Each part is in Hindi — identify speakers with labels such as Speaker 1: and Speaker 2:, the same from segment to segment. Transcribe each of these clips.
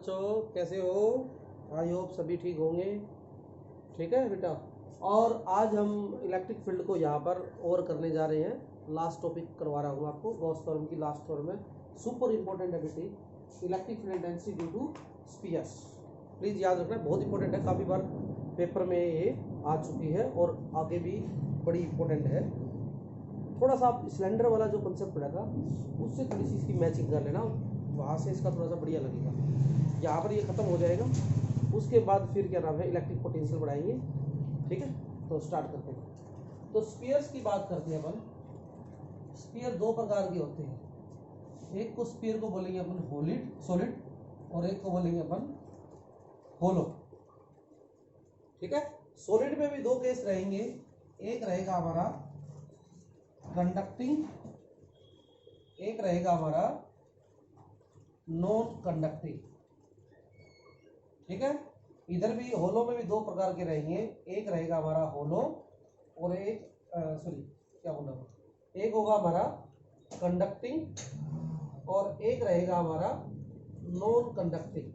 Speaker 1: बच्चों, कैसे हो? आई होप सभी ठीक होंगे। ठीक है बेटा। और आज हम इलेक्ट्रिक फील्ड को यहाँ पर ओवर करने जा रहे हैं। लास्ट टॉपिक करवा रहा हूँ आपको, गॉस थ्योरम की लास्ट थ्योरम है। सुपर इंपॉर्टेंट है बेटी, electric field intensity due to spheres. Please याद रखना, बहुत इंपॉर्टेंट है। काफ़ी बार पेपर में ये आ चुकी है और आगे भी बड़ी इंपॉर्टेंट है। थोड़ा सा आप सिलेंडर वाला जो कंसेप्ट पढ़ा था उससे थोड़ी सी इसकी मैचिंग कर लेना, वहाँ से इसका थोड़ा सा बढ़िया लगेगा। यहाँ पर ये ख़त्म हो जाएगा, उसके बाद फिर क्या नाम है, इलेक्ट्रिक पोटेंशियल बढ़ाएंगे। ठीक है, तो स्टार्ट करते हैं। तो स्फीयर्स की बात करते हैं अपन। स्फीयर दो प्रकार के होते हैं। एक को स्फीयर को बोलेंगे अपन सॉलिड, और एक को बोलेंगे अपन होलो। ठीक है, सॉलिड में भी दो केस रहेंगे। एक रहेगा हमारा कंडक्टिंग, एक रहेगा हमारा नॉन कंडक्टिंग। ठीक है, इधर भी होलो में भी दो प्रकार के रहेंगे। एक रहेगा हमारा होलो और एक क्या बोला, एक होगा हमारा कंडक्टिंग और एक रहेगा हमारा नॉन कंडक्टिंग।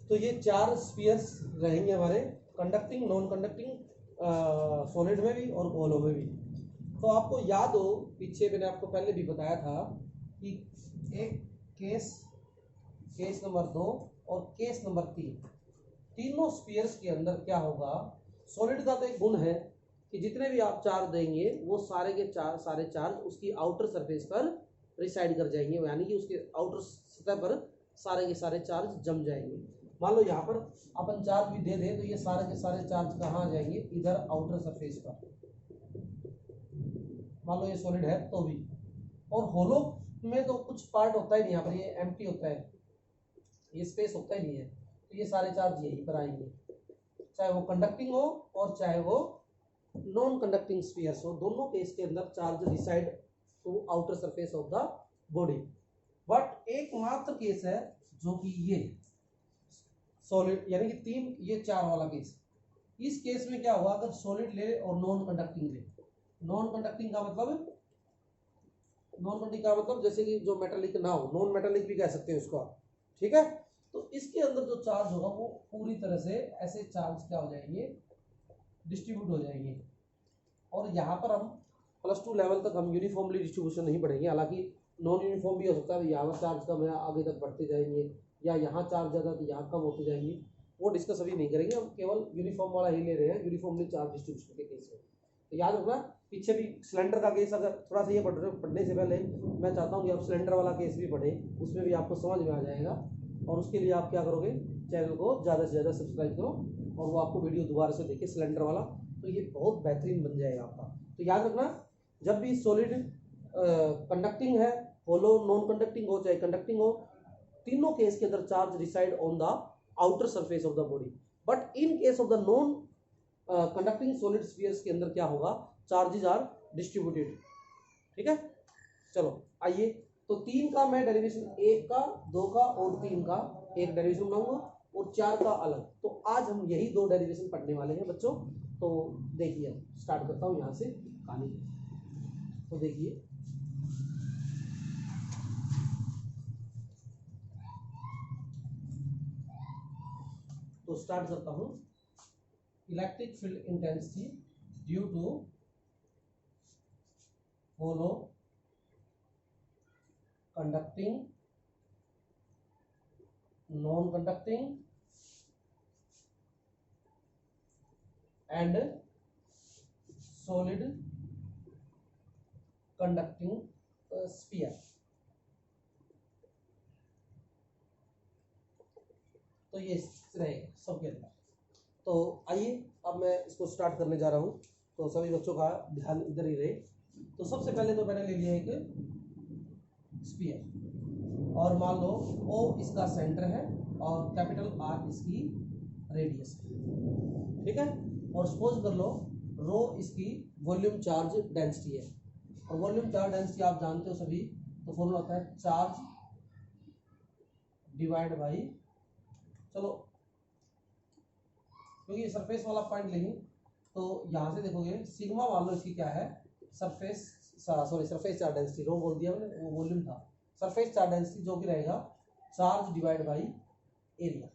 Speaker 1: तो ये चार स्फीयर्स रहेंगे हमारे, कंडक्टिंग, नॉन कंडक्टिंग, सॉलिड में भी और होलो में भी। तो आपको याद हो, पीछे मैंने आपको पहले भी बताया था कि एक केस नंबर 2 और केस नंबर 3, तीनों स्फीयर्स के अंदर क्या होगा। सॉलिड का तो एक गुण है कि जितने भी आप चार्ज देंगे वो सारे के सारे चार्ज उसकी आउटर सरफेस पर रिसाइड कर जाएंगे, यानी कि उसके आउटर सतह पर सारे के सारे चार्ज जम जाएंगे। मान लो यहाँ पर अपन चार्ज भी दे दें तो ये सारे के सारे चार्ज कहाँ आ जाएंगे, इधर आउटर सरफेस पर। मान लो ये सॉलिड है तो भी। और होलो में तो कुछ पार्ट होता ही नहीं, यहाँ पर ये एम्प्टी होता है, ये स्पेस होता ही नहीं है। तो ये सारे चार्ज यहीं पर आएंगे, चाहे वो कंडक्टिंग हो और चाहे वो नॉन कंडक्टिंग स्फीयर्स हो। दोनों केस के अंदर charge reside to outer surface of the body. But एकमात्र केस है जो कि ये सॉलिड, यानी कि 3 ये 4 वाला केस। इस केस में क्या हुआ, अगर सॉलिड ले और नॉन कंडक्टिंग ले। नॉन कंडक्टिंग का मतलब जैसे कि जो मेटालिक ना हो, नॉन मेटालिक भी कह सकते हैं उसका। ठीक है, तो इसके अंदर जो चार्ज होगा वो पूरी तरह से ऐसे चार्ज क्या हो जाएंगे, डिस्ट्रीब्यूट हो जाएंगे। और यहाँ पर हम +2 लेवल तक हम यूनिफॉर्मली डिस्ट्रीब्यूशन नहीं पढ़ेंगे, हालांकि नॉन यूनिफॉर्म भी हो सकता है। यहाँ चार्ज कम है, आगे तक बढ़ते जाएंगे, या यहाँ चार्ज ज़्यादा तो यहाँ कम होते जाएंगे। वो डिस्कस अभी नहीं करेंगे, हम केवल यूनिफॉर्म वाला ही ले रहे हैं, यूनिफॉर्मली चार्ज डिस्ट्रीब्यूशन के केस में। तो याद रखना, पीछे भी सिलेंडर का केस, अगर थोड़ा सा ये पढ़ने से पहले मैं चाहता हूँ कि आप सिलेंडर वाला केस भी पढ़ें, उसमें भी आपको समझ में आ जाएगा। और उसके लिए आप क्या करोगे, चैनल को ज़्यादा से ज़्यादा सब्सक्राइब करो और वो आपको वीडियो दोबारा से देखिए सिलेंडर वाला, तो ये बहुत बेहतरीन बन जाएगा आपका। तो याद रखना, जब भी सॉलिड कंडक्टिंग है, होलो नॉन कंडक्टिंग हो चाहे कंडक्टिंग हो, तीनों केस के अंदर charge reside on the outer surface of the body. But in case of the non conducting solid spheres के अंदर क्या होगा, चार्जेस आर डिस्ट्रीब्यूटेड। ठीक है, चलो आइए। तो 3 का मैं डेरिवेशन, 1 का, 2 का और 3 का एक डेरिवेशन बनाऊंगा और 4 का अलग। तो आज हम यही 2 डेरिवेशन पढ़ने वाले हैं बच्चों। तो देखिए, स्टार्ट करता हूँ यहाँ से कहानी। तो देखिए, तो स्टार्ट करता हूँ। Electric field intensity due to hollow conducting, non conducting and solid conducting sphere. तो ये रहेगा सबके अंदर। तो आइए, अब मैं इसको स्टार्ट करने जा रहा हूँ, तो सभी बच्चों का ध्यान इधर ही रहे। तो सबसे पहले तो मैंने ले लिया एक स्फीयर, और मान लो O इसका सेंटर है और कैपिटल R इसकी रेडियस है। ठीक है, और सपोज कर लो रो इसकी वॉल्यूम चार्ज डेंसिटी है। और वॉल्यूम चार्ज डेंसिटी आप जानते हो सभी, तो फॉर्मूला होता है चार्ज डिवाइड बाई, चलो क्योंकि सरफेस वाला पॉइंट लेंगे तो यहाँ से देखोगे सिग्मा मान लो इसकी क्या है, सरफेस चार्ज डेंसिटी, रो बोल दिया मैंने, वो वॉल्यूम था। सरफेस चार्ज डेंसिटी जो भी रहेगा चार्ज डिवाइड बाई एरिया।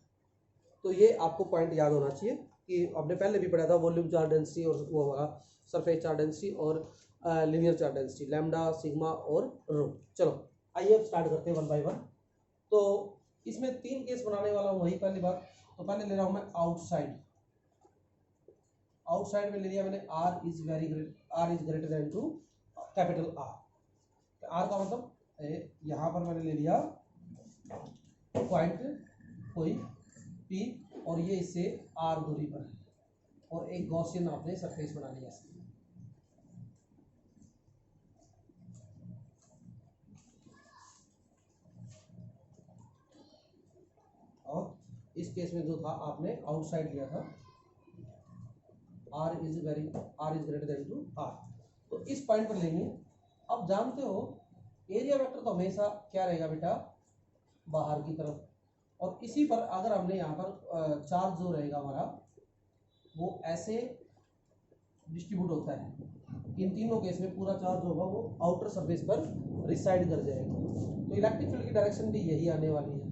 Speaker 1: तो ये आपको पॉइंट याद होना चाहिए कि आपने पहले भी पढ़ा था वॉल्यूम चार्ज डेंसिटी और वो वाला सरफेस चार्ज डेंसिटी और linear charge density, lambda, sigma और रो। चलो आइए अब स्टार्ट करते हैं वन बाय वन। तो इसमें 3 केस बनाने वाला हूँ, वही पहली बात। तो पहले ले रहा हूँ मैं आउटसाइड। आउटसाइड में ले लिया मैंने R is greater than to capital R. R का मतलब यहाँ पर मैंने ले लिया पॉइंट कोई पी और ये इससे आर दूरी पर है और एक गॉसियन आपने सरफेस बना लिया। और इस केस में जो था आपने आउटसाइड लिया था R is greater than to R. तो इस पॉइंट पर लेंगे। अब जानते हो एरिया वेक्टर तो हमेशा क्या रहेगा बेटा, बाहर की तरफ। और इसी पर अगर हमने यहाँ पर चार्ज जो रहेगा हमारा वो ऐसे डिस्ट्रीब्यूट होता है, इन तीनों केस में पूरा चार्ज होगा वो आउटर सरफेस पर रिसाइड कर जाएगा। तो इलेक्ट्रिक फील्ड की डायरेक्शन भी यही आने वाली है,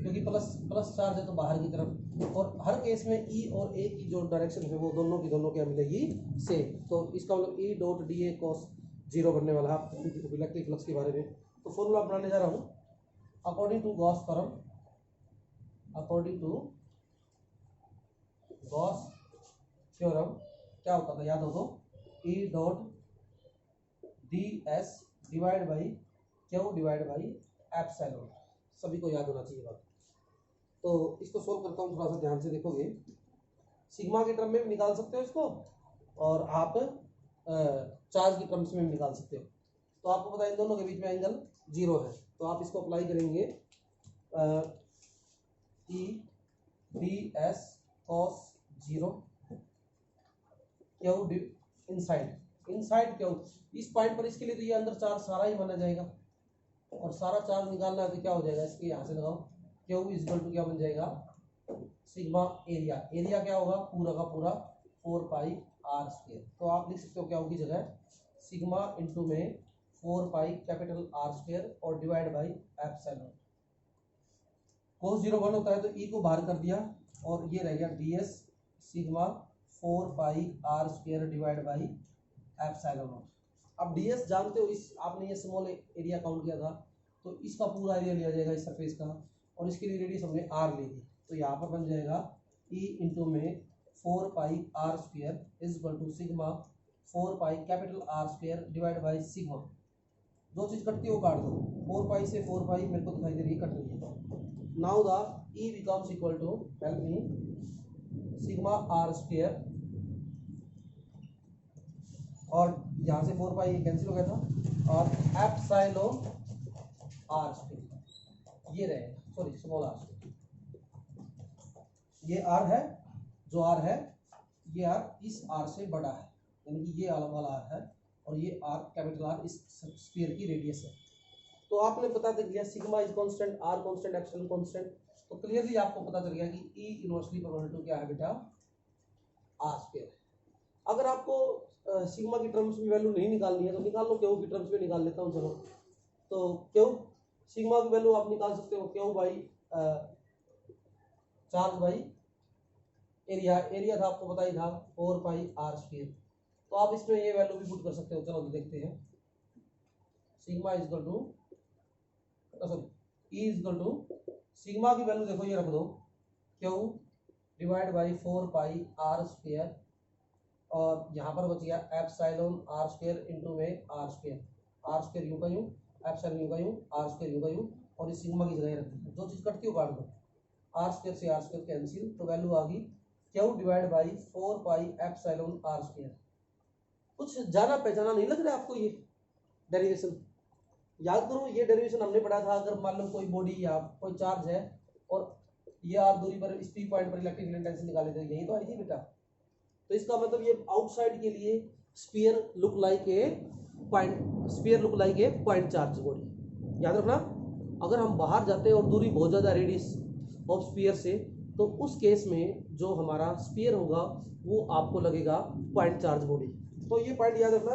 Speaker 1: क्योंकि प्लस चार्ज है तो बाहर की तरफ। और हर केस में ई और ए की जो डायरेक्शन है वो दोनों की क्या मिलेगी, सेम। तो इसका मतलब ई डॉट डी ए कॉस 0 बनने वाला है इलेक्ट्रिक फ्लक्स के बारे में। तो फॉर्मूला बनाने जा रहा हूँ अकॉर्डिंग टू गॉस थ्योरम। क्या होता था याद हो तो, ई dot D S divide by Q divide by epsilon. सभी को याद होना चाहिए बात। तो इसको सोल्व करता हूँ, थोड़ा सा ध्यान से देखोगे। सिग्मा के टर्म में भी निकाल सकते हो इसको और आप चार्ज की टर्म्स में भी निकाल सकते हो। तो आपको पता है इन दोनों के बीच में एंगल 0 है, तो आप इसको अप्लाई करेंगे E D S cos 0 Q inside Q. इस पॉइंट पर इसके लिए तो ये अंदर चार्ज सारा ही माना जाएगा और सारा चार्ज निकालना है तो क्या हो जाएगा, इसके यहाँ से लगाओ क्यू इक्वल टू क्या बन जाएगा, सिग्मा एरिया क्या होगा पूरा का पूरा 4 पाई आर स्क्वायर। तो आप लिख सकते हो क्या होगी जगह सिग्मा इंटू में 4 पाई कैपिटल आर स्क्वायर और डिवाइड बाई एप्सिलॉन। कोस 0 1 होता है तो ई को बाहर कर दिया और ये रह गया D S sigma 4 pi R square divide by epsilon. अब डी एस जानते हो, इस आपने ये स्मॉल एरिया काउंट किया था तो इसका पूरा एरिया लिया जाएगा इस सरफेस का और इसके लिए रेडियस हमने आर ली थी। तो यहाँ पर बन जाएगा ई इंटू में 4 pi R square is equal to sigma 4 pi capital R square divide by sigma. जो चीज कटती है वो काट दो, 4 पाई से 4 पाई मेरे को दिखाई दे रही है, कट रही है। Now the E becomes equal to help me sigma R square और यहाँ से 4 पाई कैंसिल हो गया था और एप्सिलॉन आर स्क्वायर ये रहेगा, सॉरी स्मॉल आर स्क्वायर। ये आर है, जो आर है ये आर इस आर से बड़ा है, यानी कि ये वाला आर है और ये आर कैपिटल आर इस स्फीयर की रेडियस है। तो आपने पता चल गया sigma is constant, R constant, epsilon constant. तो क्लियरली आपको पता चल गया कि ई इनवर्सली प्रोपोर्शनल टू क्या है बेटा, आर स्क्वायर। अगर आपको सिग्मा की टर्म्स में वैल्यू नहीं निकालनी है तो निकाल लो, क्यू की टर्म्स में निकाल लेता हूँ। चलो तो क्यू सिग्मा की वैल्यू आप निकाल सकते हो Q by charge by area था, आपको पता ही था 4 पाई आर स्क्वायर। तो आप इसमें ये वैल्यू भी पुट कर सकते हो। चलो तो देखते हैं sigma is equal to sorry E is equal to sigma की वैल्यू देखो ये रख दो Q divide by 4 pi R square और यहाँ पर बच गया एप्सिलॉन आर स्क्वायर इंटू में आर स्क्वायर यूं का यूं, एप्सिलॉन यूं का यूं, आर स्क्वायर यूं का यूं और इस सिग्मा की जगह रख दी। जो चीज कटती हो काट दो, आर स्क्वायर से आर स्क्वायर कैंसिल, तो वैल्यू आ गई Q divide by 4 pi epsilon R square. कुछ जाना पहचाना नहीं लग रहा आपको ये डेरिवेशन? याद करो ये डेरिवेशन हमने पढ़ा था। अगर मान लो कोई बॉडी या कोई चार्ज है और ये आर दूरी पर इस पी पॉइंट पर इलेक्ट्रिक इंटेंसिटी निकाले थे, यही तो आई थी बेटा। तो इसका मतलब ये आउटसाइड के लिए sphere look like a point charge body. याद रखना, अगर हम बाहर जाते हैं और दूरी बहुत ज़्यादा रेडियस ऑफ स्फीयर से, तो उस केस में जो हमारा स्फीयर होगा वो आपको लगेगा पॉइंट चार्ज बॉडी। तो ये पॉइंट याद रखना,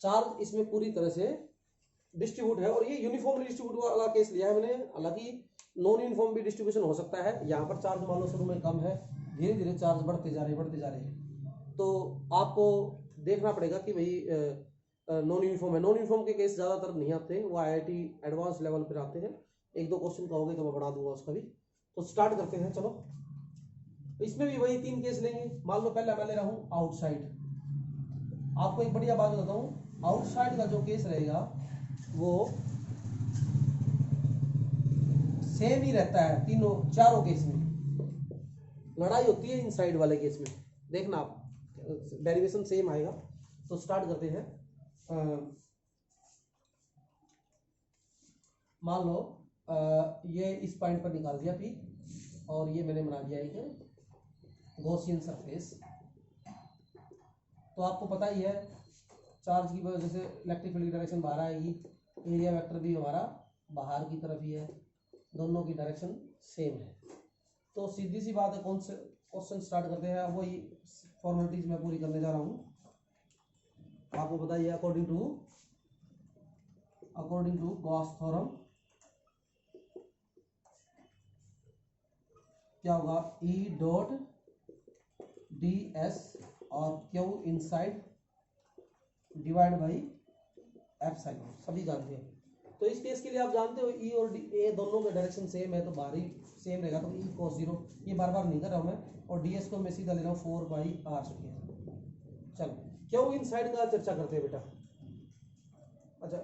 Speaker 1: चार्ज इसमें पूरी तरह से डिस्ट्रीब्यूट है, और ये यूनिफॉर्मली डिस्ट्रीब्यूट वाला केस लिया है मैंने। हालांकि नॉन यूनिफॉर्म भी डिस्ट्रीब्यूशन हो सकता है। यहाँ पर चार्ज मान लो शुरू में कम है, धीरे धीरे चार्ज बढ़ते जा रहे हैं। तो आपको देखना पड़ेगा कि भाई नॉन यूनिफॉर्म है। नॉन यूनिफॉर्म के केस ज़्यादातर नहीं आते, वो IIT एडवांस लेवल पर आते हैं। एक दो क्वेश्चन कहोगे तो मैं बढ़ा दूंगा उसका भी। तो स्टार्ट करते हैं चलो। तो इसमें भी वही 3 केस लेंगे। मान लो पहला मैं ले रहा हूँ आउटसाइड। आपको एक बढ़िया बात बताता हूँ, आउटसाइड का जो केस रहेगा वो सेम ही रहता है चारों केस में। लड़ाई होती है इनसाइड वाले केस में, देखना आप डेरिवेशन सेम आएगा। तो स्टार्ट करते हैं। मान लो ये इस पॉइंट पर निकाल दिया P, और ये मैंने बना दिया एक गॉसियन सरफेस। तो आपको पता ही है चार्ज की वजह से इलेक्ट्रिक फील्ड की डायरेक्शन बाहर आएगी, एरिया वेक्टर भी हमारा बाहर की तरफ ही है, दोनों की डायरेक्शन सेम है। तो सीधी सी बात है, कौन से क्वेश्चन स्टार्ट करते हैं। अब वही फॉर्मेलिटीज मैं पूरी करने जा रहा हूँ। आपको पता ही है अकॉर्डिंग टू गॉस थ्योरम क्या होगा, E डॉट ds और Q inside divide by epsilon, सभी जानते हैं। तो इस केस के लिए आप जानते हो E और A दोनों का डायरेक्शन सेम है, तो बाहरी सेम रहेगा। तो E cos 0, ये बार बार नहीं कर रहा हूँ मैं, और ds को मैं सीधा ले रहा हूँ 4/r²। चलो Q इनसाइड का चर्चा करते हैं बेटा। अच्छा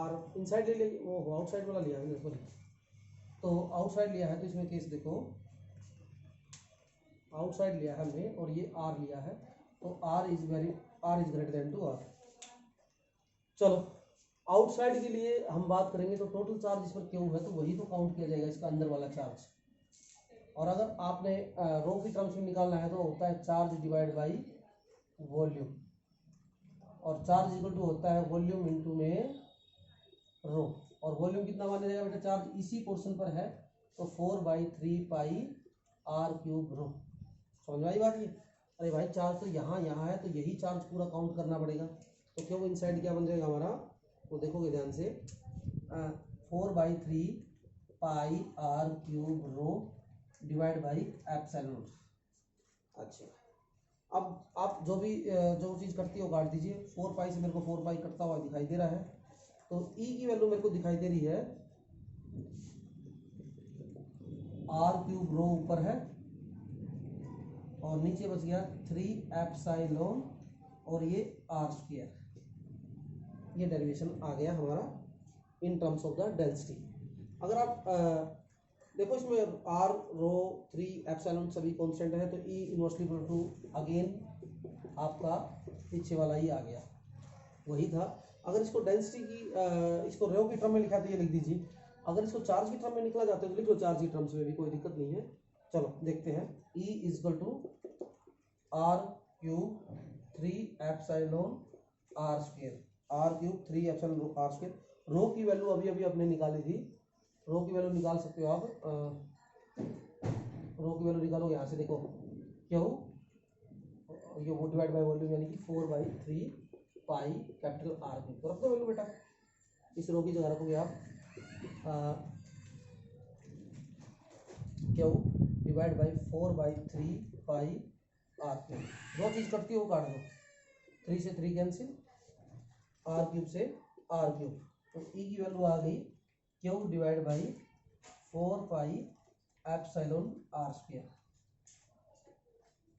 Speaker 1: R इनसाइड ले लिया, वो आउटसाइड वाला लिया है सॉरी। तो आउटसाइड लिया है, तो इसमें केस देखो, आउटसाइड लिया है हमने और ये R लिया है। तो R is greater than two R। चलो आउटसाइड के लिए हम बात करेंगे, तो टोटल चार्ज इस पर क्यों है, तो वही तो काउंट किया जाएगा, इसका अंदर वाला चार्ज। और अगर आपने रो की टर्म्स में निकालना है तो होता है चार्ज डिवाइड बाई वॉल्यूम, और चार्ज इक्वल टू होता है वॉल्यूम इनटू में रो। और वॉल्यूम कितना माना जाएगा बेटा, चार्ज इसी पोर्शन पर है, तो 4/3πr³ रो। समझ में आई बात ये? अरे भाई चार्ज तो यहाँ है, तो यही चार्ज पूरा काउंट करना पड़ेगा। तो क्यों इनसाइड क्या बन जाएगा हमारा, तो देखोगे ध्यान से, 4/3πr³ row divide by epsilon. अच्छा अब आप जो चीज़ करती हो काट दीजिए। 4π से मेरे को 4π कटता हुआ दिखाई दे रहा है, तो E की वैल्यू मेरे को दिखाई दे रही है r³ रो ऊपर है, और नीचे बच गया 3 एप्सिलॉन और ये r²। ये डेरिवेशन आ गया हमारा in terms of the density. अगर आप देखो इसमें r रो 3 एप्सिलॉन सभी कांस्टेंट है, तो E inversely equal to again आपका पीछे वाला ही आ गया, वही था। अगर इसको डेंसिटी की इसको रो की टर्म में लिखा तो ये लिख दीजिए। अगर इसको चार्ज की टर्म में निकला जाता है तो लिख लो चार्ज की टर्म्स में भी, कोई दिक्कत नहीं है। चलो देखते हैं। E is equal to r³ 3 epsilon r², r³ 3 epsilon r²। Rho की वैल्यू अभी आपने निकाली थी, रो की वैल्यू निकाल सकते हो आप। रो की वैल्यू निकालो यहाँ से, देखो क्यों ये वो डिवाइड बाय वॉल्यूम, यानी कि 4/3π कैपिटल R³ तो रख दो वैल्यू बेटा, इस रो की जगह रखोगे आप क्यों डिवाइड बाई 4/3π R³। दो चीज कटती है वो काट दो, 3 से 3 कैंसिल, R³ से R³। तो E की वैल्यू आ गई Q divide by 4π epsilon r²।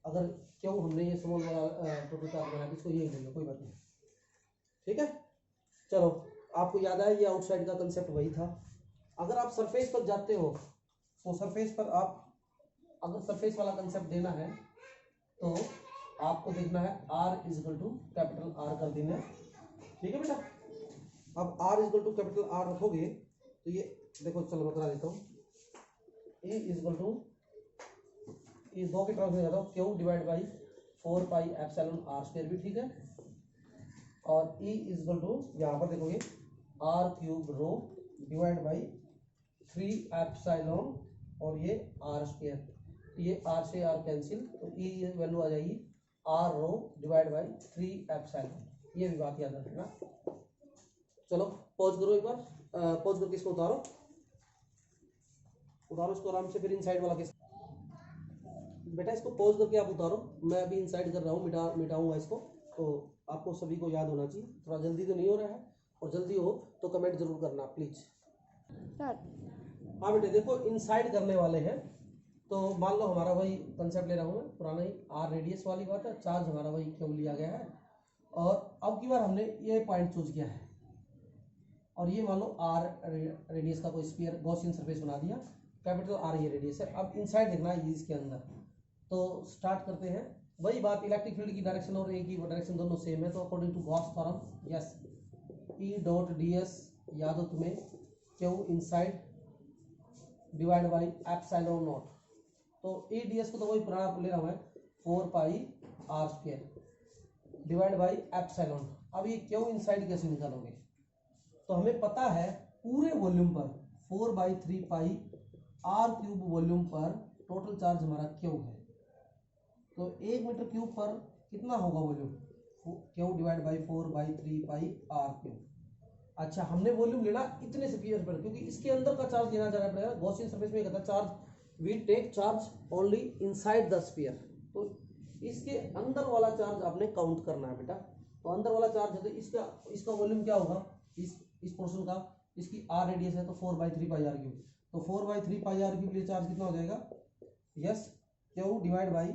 Speaker 1: अगर क्यों हमने ये स्मॉल वाला टोटल चार्ज बनाया, इसको ये ले लो, कोई बात नहीं, ठीक है। चलो आपको याद आया, ये आउटसाइड का कंसेप्ट वही था। अगर आप सरफेस पर जाते हो तो सरफेस पर आप अगर सरफेस वाला कंसेप्ट देना है तो आपको देखना है R is equal to capital R कर देना है, ठीक है बेटा। अब R is equal to capital R रखोगे तो ये देखो, चलो मैं करा देता हूँ। E इज इक्वल टू इस दो की टर्म्स में जाता हूँ, Q divide by 4π epsilon r² भी ठीक है, और E इज इक्वल टू यहाँ पर देखोगे r³ row divide by 3 epsilon और ये r²। ये r से r कैंसिल, तो E वैल्यू आ जाएगी r rho divide by 3 epsilon. ये भी बात याद रखना। चलो पॉज करो एक बार, पॉज करके इसको उतारो, उतारो इसको आराम से। फिर इनसाइड वाला केस बेटा इसको पॉज करके आप उतारो, मैं अभी इनसाइड कर रहा हूँ, मिटाऊंगा इसको। तो आपको सभी को याद होना चाहिए, थोड़ा जल्दी तो नहीं हो रहा है, और जल्दी हो तो कमेंट जरूर करना प्लीज। हाँ बेटे देखो इनसाइड करने वाले हैं, तो मान लो हमारा वही कंसेप्ट ले रहा हूँ मैं, पुराना ही आर रेडियस वाली बात है, चार्ज हमारा वही क्यों लिया गया है, और अब की बार हमने ये पॉइंट चूज किया है, और ये मान लो आर रेडियस का कोई स्फीयर गॉसियन सरफेस बना दिया, कैपिटल आर ये रेडियस है। अब इनसाइड देखना है इसके अंदर, तो स्टार्ट करते हैं। वही बात, इलेक्ट्रिक फील्ड की डायरेक्शन और ए की डायरेक्शन दोनों सेम है, तो according to Gauss theorem yes E dot D S याद हो तुम्हें, Q inside divide by epsilon naught. तो ए डी एस को तो वही पुराना ले रहा हूँ मैं, 4 pi R square divide by epsilon. अब ये क्यू इनसाइड कैसे निकालोगे, तो हमें पता है पूरे वॉल्यूम पर 4/3 पाई आर क्यूब वॉल्यूम पर टोटल चार्ज हमारा क्यू है, तो 1 मीटर क्यूब पर कितना होगा volume, Q divide by 4/3 pi R cube. अच्छा हमने वॉल्यूम लेना इतने स्फीयर पर, क्योंकि इसके अंदर का चार्ज लेना जाना पड़ेगा। गॉसियन सरफेस में कहता है charge we take charge only inside the sphere, तो इसके अंदर वाला चार्ज आपने काउंट करना है बेटा। तो अंदर वाला चार्ज है, तो इसका वॉल्यूम क्या होगा, इस पोर्शन का, इसकी आर रेडियस है तो 4/3 पाई आर क्यूब, तो 4/3 पाई आर क्यूब लिए चार्ज कितना हो जाएगा, yes Q divide by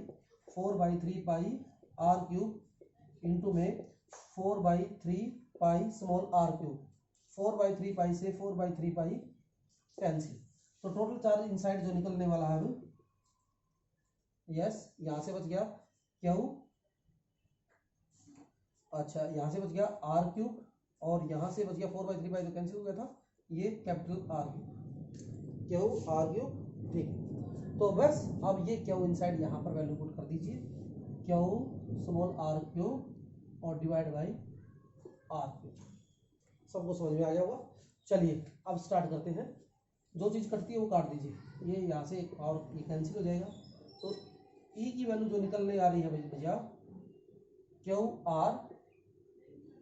Speaker 1: 4/3 pi R cube into में 4/3 pi small R cube, 4/3 pi से 4/3 पाई कैंसिल, तो टोटल चार्ज इनसाइड जो निकलने वाला है अभी, यस यहां से बच गया क्यू, अच्छा यहां से बच गया आर क्यूब, और यहां से बच गया 4/3 पाई तो कैंसिल हो गया था, ये capital R cube, Q R cube, ठीक। तो बस अब ये क्यू इनसाइड यहाँ पर वैल्यू पुट कर दीजिए, क्यू स्मॉल आर क्यूब और डिवाइड बाई आर क्यूब। सबको समझ में आ गया होगा। चलिए अब स्टार्ट करते हैं, जो चीज़ कटती है वो काट दीजिए, ये यहाँ से और ये कैंसिल हो जाएगा, तो ई की वैल्यू जो निकलने आ रही है भैया Q R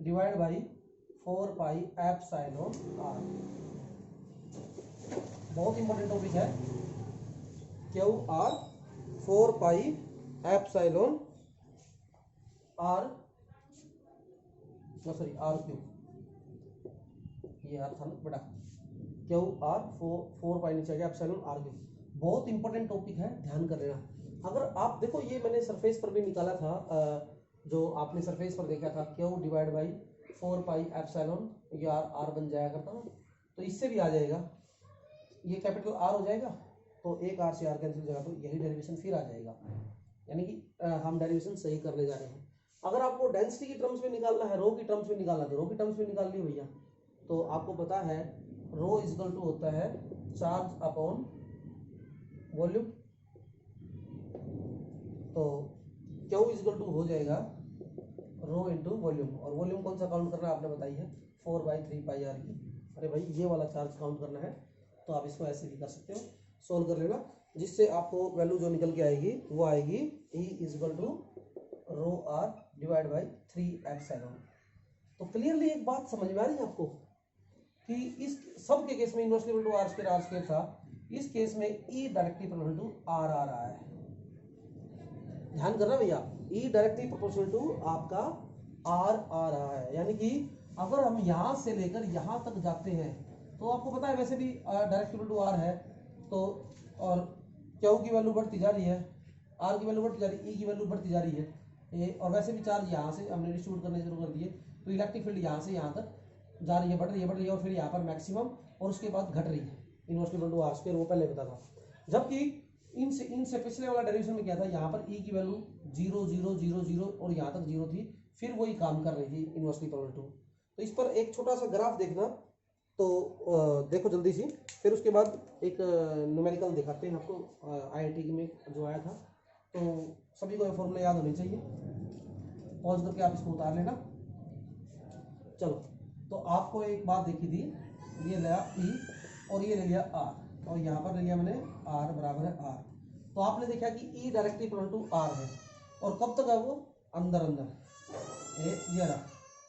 Speaker 1: divide by 4 pi epsilon R. बहुत इंपॉर्टेंट टॉपिक है, Q R 4 pi epsilon R, sorry R cube, ये आर था ना बेटा, क्यू आर 4 पाई नीचे आ गया एप्सिलॉन आर क्यूब। बहुत इंपॉर्टेंट टॉपिक है, ध्यान कर लेना। अगर आप देखो ये मैंने सरफेस पर भी निकाला था, जो आपने सरफेस पर देखा था Q divide by 4 pi epsilon, ये आर बन जाया करता ना, तो इससे भी आ जाएगा, ये कैपिटल आर हो जाएगा, तो एक आर से आर कैंसिल हो जाएगा, तो यही डेरिवेशन फिर आ जाएगा, यानी कि हम डेरिवेशन सही करने जा रहे हैं। अगर आपको डेंसिटी की टर्म्स में निकालना है, रो की टर्म्स में निकालना है, तो रो की टर्म्स में निकाल लियो भैया। तो आपको पता है रो इक्वल टू होता है चार्ज अपॉन वॉल्यूम, तो क्यू इक्वल टू हो जाएगा रो इंटू वॉल्यूम, और वॉल्यूम कौन सा काउंट करना है आपने बताई है 4/3 पाई आर की। अरे भाई ये वाला चार्ज काउंट करना है, तो आप इसको ऐसे भी कर सकते हो, सोल्व कर लेना, जिससे आपको वैल्यू जो निकल के आएगी वो आएगी E equal to rho R divide by 3 epsilon. तो क्लियरली एक बात समझ में आ रही है आपको कि इस सब के केस में inversely equal to R square था, इस केस में E directly proportional to R आ रहा है। ध्यान करना भैया, ई डायरेक्टली प्रोपोर्शनल टू आपका आर आ रहा है, यानी कि अगर हम यहां से लेकर यहां तक जाते हैं, तो आपको पता है वैसे भी डायरेक्ट इक्वल टू आर है, तो और क्यू की वैल्यू बढ़ती जा रही है, आर की वैल्यू बढ़ती जा रही है, ई की वैल्यू बढ़ती जा रही है, और वैसे भी चार्ज यहाँ से हमने डिस्ट्रीब्यूट करने शुरू कर दिए, तो इलेक्ट्रिक फील्ड यहाँ से यहाँ तक जा रही है, बढ़ रही है, और फिर यहाँ पर मैक्सिमम, और उसके बाद घट रही है inversely equal to R square, वो पहले पता था। जबकि इनसे पिछले वाला डेरिवेशन में क्या था, यहाँ पर ई की वैल्यू 0 0 0 0 और यहाँ तक 0 थी, फिर वही काम कर रही थी इनवर्सली इक्वल टू। तो इस पर एक छोटा सा ग्राफ देखना, तो देखो जल्दी सी, फिर उसके बाद एक न्यूमेरिकल दिखाते हैं आपको, IIT में जो आया था, तो सभी को ये फॉर्मूला याद होने चाहिए। पॉज करके आप इसको उतार लेना। चलो, तो आपको एक बात देखी थी, ये लिया ई और ये ले लिया आर, और यहाँ पर ले लिया मैंने आर बराबर है आर, तो आपने देखा कि E directly equal to R है, और कब तक है वो, अंदर अंदर ये रहा,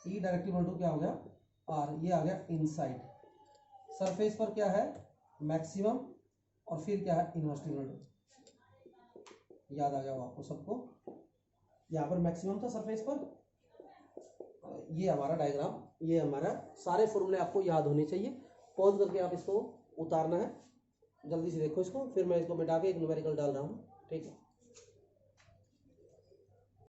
Speaker 1: ई डायरेक्ट इक्वल टू क्या हो गया आर, ये आ गया इनसाइड। सरफेस पर क्या है मैक्सिमम और फिर क्या है इनवर्सली इक्वल टू, याद आ गया वो आपको सबको। यहाँ पर मैक्सिमम था सरफेस पर, ये हमारा डायग्राम, ये हमारा सारे फॉर्मूले आपको याद होने चाहिए। पॉज करके आप इसको उतारना है, जल्दी से देखो इसको, फिर मैं इसको मिटा के एक न्यूमेरिकल डाल रहा हूँ, ठीक है।